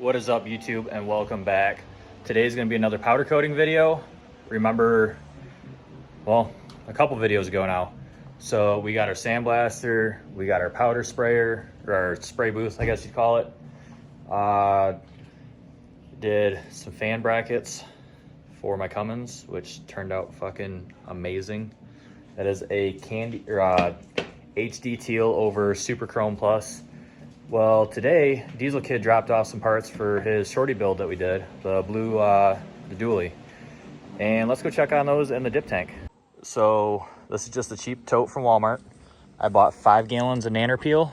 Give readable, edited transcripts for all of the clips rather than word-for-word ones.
What is up, YouTube, and welcome back. Today's going to be another powder coating video. Remember, well, a couple videos ago now. So we got our sandblaster, we got our powder sprayer, or our spray booth, I guess you'd call it. Did some fan brackets for my Cummins, which turned out fucking amazing. That is a HD teal over Super Chrome Plus. Well, today, Diesel Kid dropped off some parts for his shorty build that we did, the blue, the dually. And let's go check on those in the dip tank. So this is just a cheap tote from Walmart. I bought 5 gallons of Nanner Peel,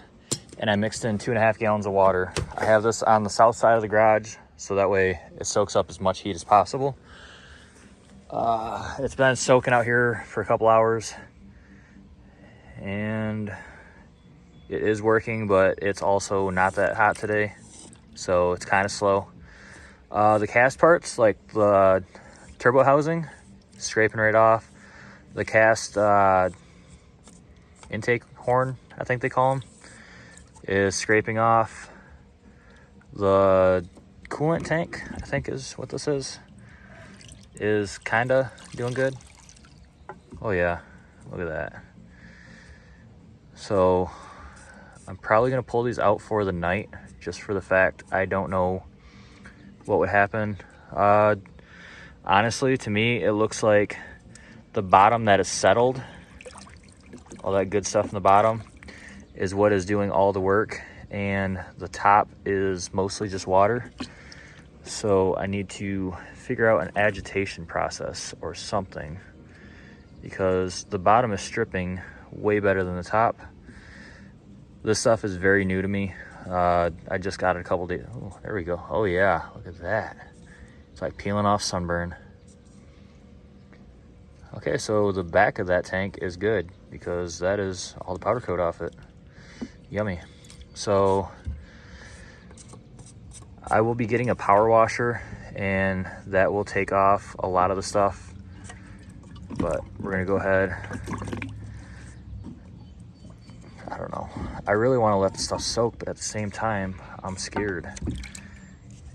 and I mixed in 2.5 gallons of water. I have this on the south side of the garage, so that way it soaks up as much heat as possible. It's been soaking out here for a couple hours, and it is working, but it's also not that hot today, so it's kind of slow. The cast parts, like the turbo housing, scraping right off. The cast intake horn, I think they call them, is scraping off. The coolant tank, I think is what this is kind of doing good. Oh yeah, look at that. So I'm probably gonna pull these out for the night, just for the fact I don't know what would happen. Honestly, to me, it looks like the bottom that is settled, all that good stuff in the bottom, is what is doing all the work, and the top is mostly just water. So I need to figure out an agitation process or something, because the bottom is stripping way better than the top. This stuff is very new to me. I just got it a couple days. Oh, there we go. Oh yeah, look at that. It's like peeling off sunburn. Okay, so the back of that tank is good because that is all the powder coat off it. Yummy. So I will be getting a power washer, and that will take off a lot of the stuff. But we're gonna go ahead. I don't know. I really want to let the stuff soak, but at the same time, I'm scared.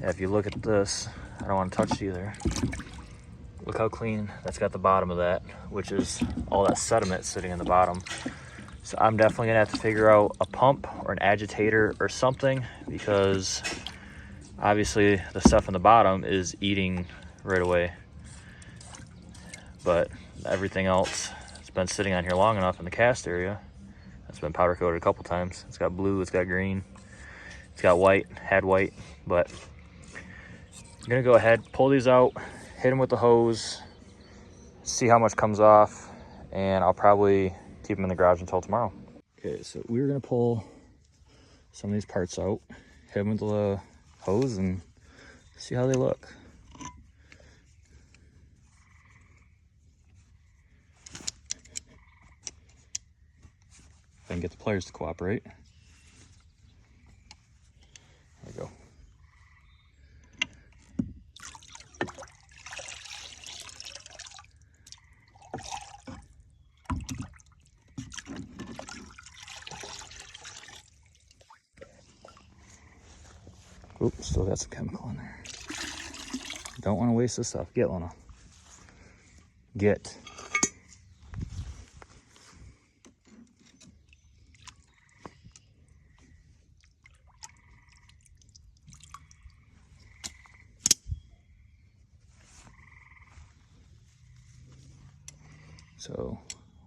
Yeah, if you look at this, I don't want to touch it either. Look how clean that's got the bottom of that, which is all that sediment sitting in the bottom. So I'm definitely gonna have to figure out a pump or an agitator or something, because obviously the stuff in the bottom is eating right away. But everything else has been sitting on here long enough in the cast area. It's been powder coated a couple times. It's got blue, it's got green, it's got white, had white. But I'm gonna go ahead, pull these out, hit them with the hose, see how much comes off, and I'll probably keep them in the garage until tomorrow. Okay, so we're gonna pull some of these parts out, hit them with the hose, and see how they look. If I can get the pliers to cooperate. There we go. Oops, still got some chemical in there. Don't want to waste this stuff. Get, Luna. Get. So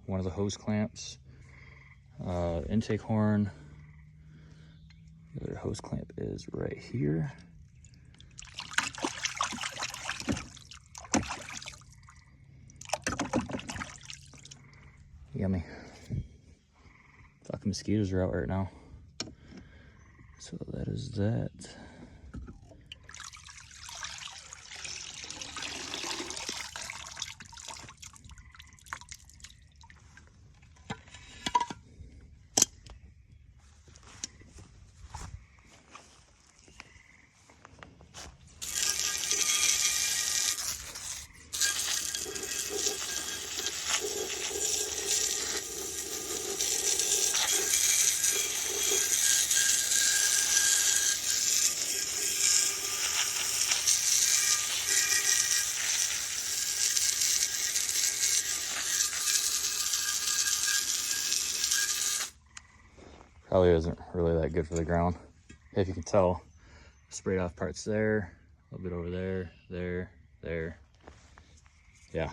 one of the hose clamps, intake horn, the other hose clamp is right here. Yummy. Fucking mosquitoes are out right now. So that is that. Probably isn't really that good for the ground. If you can tell, sprayed off parts there, a little bit over there, there. Yeah.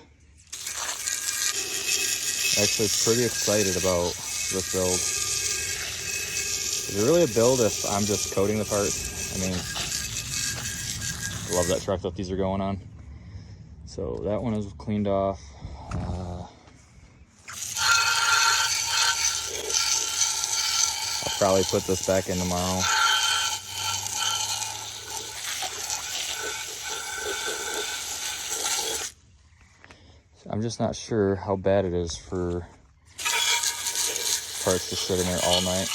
Actually pretty excited about this build. Is it really a build if I'm just coating the parts? I mean, I love that truck that these are going on. So that one is cleaned off. I'll probably put this back in tomorrow. I'm just not sure how bad it is for parts to sit in there all night.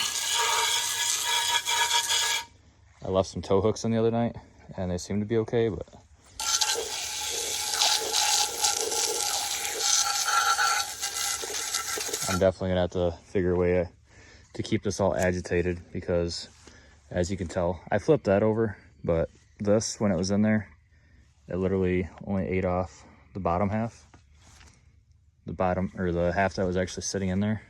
I left some tow hooks in the other night and they seem to be okay, but I'm definitely gonna have to figure a way to keep this all agitated, because as you can tell, I flipped that over, but this, when it was in there, it literally only ate off the bottom half. The bottom, or the half that was actually sitting in there.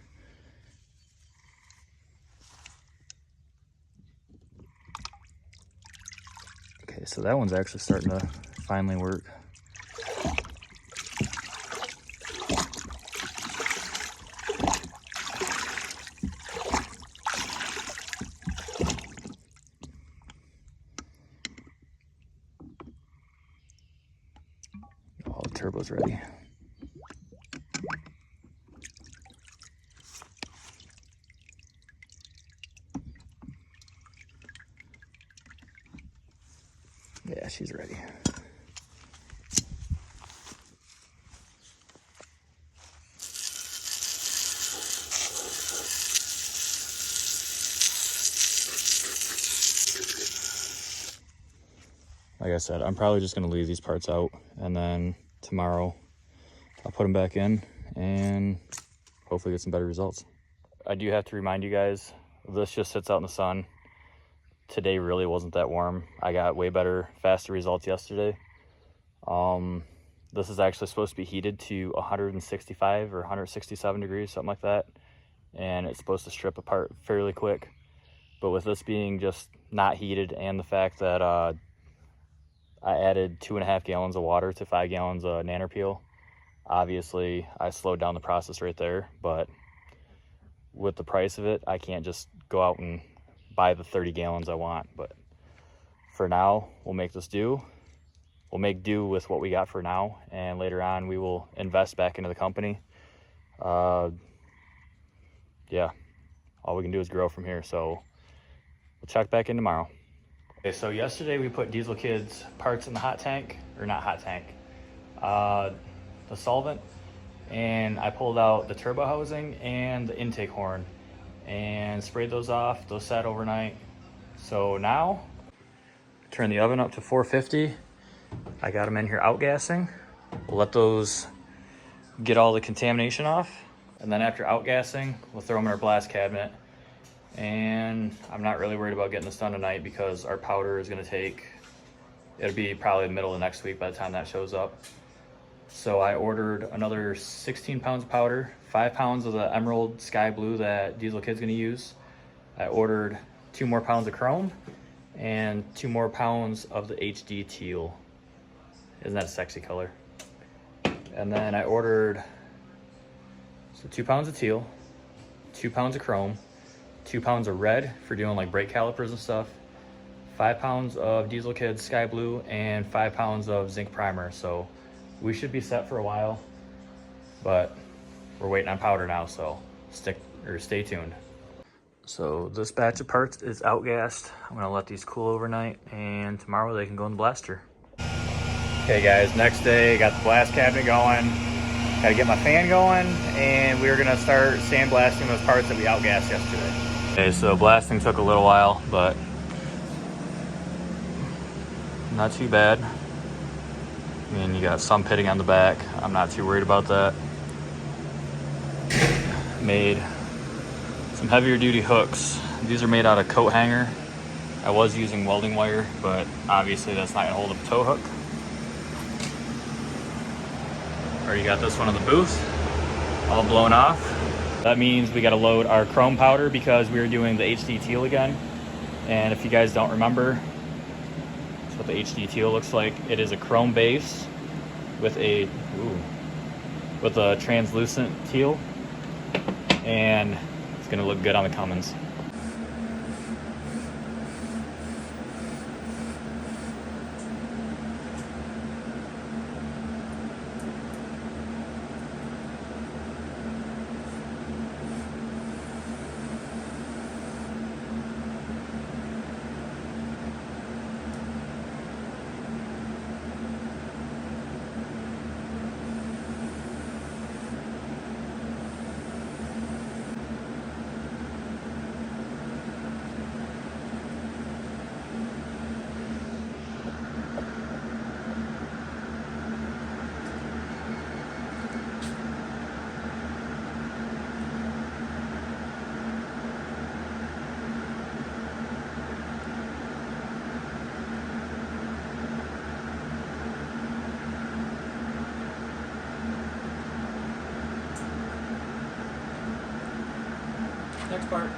Okay, so that one's actually starting to finally work. Oh, the turbo's ready. Yeah, she's ready. Like I said, I'm probably just gonna leave these parts out, and then tomorrow I'll put them back in and hopefully get some better results. I do have to remind you guys, this just sits out in the sun. Today really wasn't that warm. I got way better, faster results yesterday. This is actually supposed to be heated to 165 or 167 degrees, something like that. And it's supposed to strip apart fairly quick. But with this being just not heated, and the fact that I added 2.5 gallons of water to 5 gallons of Nanner Peel, obviously I slowed down the process right there. But with the price of it, I can't just go out and buy the 30 gallons I want. But for now, we'll make this do. We'll make do with what we got for now, and later on we will invest back into the company. Yeah, all we can do is grow from here. So we'll check back in tomorrow. Okay, so yesterday we put Diesel Kids parts in the hot tank, or not hot tank, the solvent, and I pulled out the turbo housing and the intake horn and sprayed those off. Those sat overnight. So now, turn the oven up to 450. I got them in here outgassing. We'll let those get all the contamination off. And then after outgassing, we'll throw them in our blast cabinet. And I'm not really worried about getting this done tonight, because our powder is gonna take, it'll be probably the middle of next week by the time that shows up. So I ordered another 16 pounds of powder, 5 pounds of the Emerald Sky Blue that Diesel Kid's gonna use. I ordered 2 more pounds of chrome and 2 more pounds of the HD teal. Isn't that a sexy color? And then I ordered 2 pounds of teal, 2 pounds of chrome, 2 pounds of red for doing like brake calipers and stuff, 5 pounds of Diesel Kid Sky Blue, and 5 pounds of zinc primer. So we should be set for a while, but we're waiting on powder now, so stay tuned. So this batch of parts is outgassed. I'm gonna let these cool overnight, and tomorrow they can go in the blaster. Okay guys, next day, got the blast cabinet going, gotta get my fan going, and we're gonna start sandblasting those parts that we outgassed yesterday. Okay, so blasting took a little while, but not too bad. I mean, you got some pitting on the back. I'm not too worried about that. Made some heavier duty hooks. These are made out of coat hanger. I was using welding wire, but obviously that's not gonna hold up a tow hook. Already got this one in the booth, all blown off. That means we got to load our chrome powder because we were doing the HD teal again. And if you guys don't remember, that's what the HD teal looks like. It is a chrome base with a translucent teal, and it's gonna look good on the Cummins. Next part.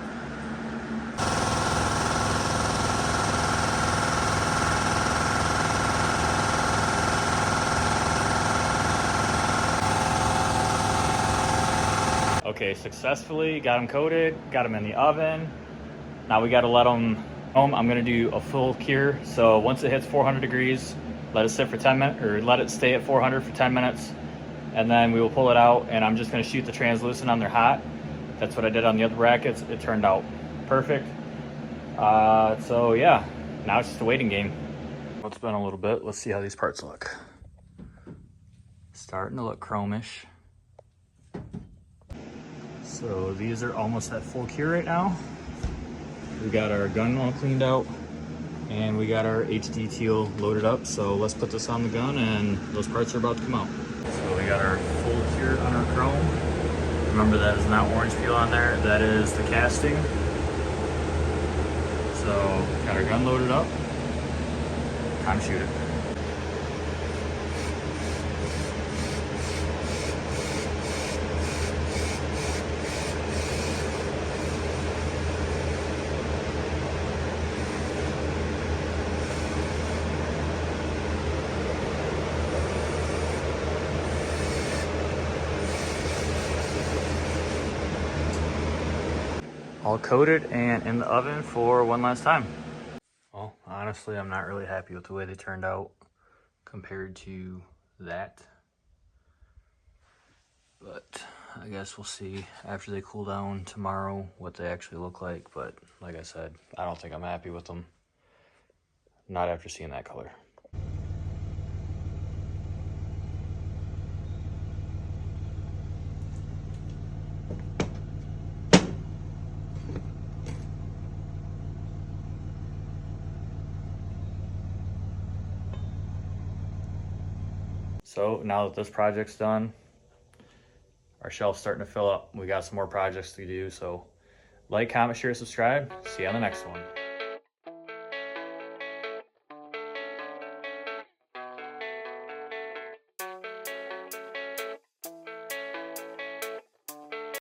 Okay, successfully got them coated, got them in the oven. Now we got to let them home. I'm gonna do a full cure. So once it hits 400 degrees, let it sit for 10 minutes, or let it stay at 400 for 10 minutes. And then we will pull it out, and I'm just gonna shoot the translucent on there hot. That's what I did on the other brackets. It turned out perfect. So yeah, now it's just a waiting game. It's been a little bit. Let's see how these parts look. Starting to look chromish. So these are almost at full cure right now. We got our gun all cleaned out, and we got our HD teal loaded up. So let's put this on the gun, and those parts are about to come out. So we got our full cure on our chrome. Remember, that is not orange peel on there, that is the casting. So got our gun loaded up, time to shoot it. All coated and in the oven for one last time. Well, honestly, I'm not really happy with the way they turned out compared to that. But I guess we'll see after they cool down tomorrow what they actually look like. But like I said, I don't think I'm happy with them. Not after seeing that color. So now that this project's done, our shelf's starting to fill up. We got some more projects to do, so like, comment, share, subscribe. See you on the next one.